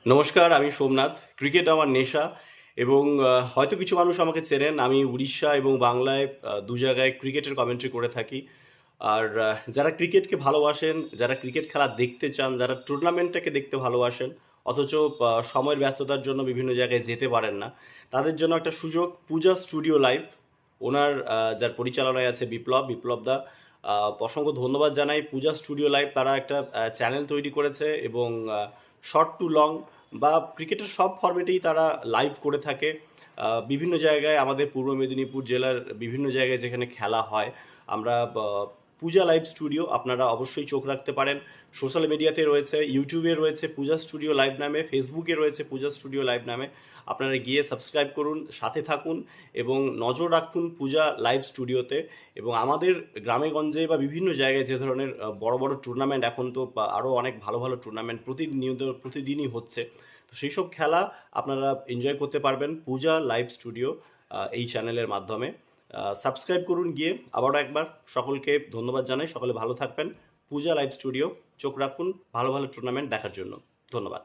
নমস্কার, আমি সোমনাথ। ক্রিকেট আমার নেশা এবং হয়তো কিছু মানুষ আমাকে চেনেন। আমি উড়িষ্যা এবং বাংলায় দু জায়গায় ক্রিকেটের কমেন্ট্রি করে থাকি। আর যারা ক্রিকেটকে ভালোবাসেন, যারা ক্রিকেট খেলা দেখতে চান, যারা টুর্নামেন্টটাকে দেখতে ভালোবাসেন, অথচ সময়ের ব্যস্ততার জন্য বিভিন্ন জায়গায় যেতে পারেন না, তাদের জন্য একটা সুযোগ পূজা স্টুডিও লাইভ। ওনার যার পরিচালনায় আছে বিপ্লব দা। অসংখ্য ধন্যবাদ জানাই পূজা স্টুডিও লাইভ। তারা একটা চ্যানেল তৈরি করেছে এবং শর্ট টু লং বা ক্রিকেটের সব ফরম্যাটেই তারা লাইভ করে থাকে। বিভিন্ন জায়গায় আমাদের পূর্ব মেদিনীপুর জেলার বিভিন্ন জায়গায় যেখানে খেলা হয়, আমরা পূজা লাইভ স্টুডিও আপনারা অবশ্যই চোখ রাখতে পারেন। সোশ্যাল মিডিয়াতে রয়েছে, ইউটিউবে রয়েছে পূজা স্টুডিও লাইভ নামে, ফেসবুকে রয়েছে পূজা স্টুডিও লাইভ নামে। আপনারা গিয়ে সাবস্ক্রাইব করুন, সাথে থাকুন এবং নজর রাখুন পূজা লাইভ স্টুডিওতে। এবং আমাদের গ্রামে গঞ্জে বা বিভিন্ন জায়গায় যে ধরনের বড় বড় টুর্নামেন্ট, এখন তো আরও অনেক ভালো ভালো টুর্নামেন্ট প্রতিদিনই হচ্ছে, তো সেই সব খেলা আপনারা এনজয় করতে পারবেন পূজা লাইভ স্টুডিও এই চ্যানেলের মাধ্যমে। সাবস্ক্রাইব করুন গিয়ে। আবারও একবার সকলকে ধন্যবাদ জানাই। সকলে ভালো থাকবেন। পূজা লাইভ স্টুডিও, চোখ রাখুন ভালো ভালো টুর্নামেন্ট দেখার জন্য। ধন্যবাদ।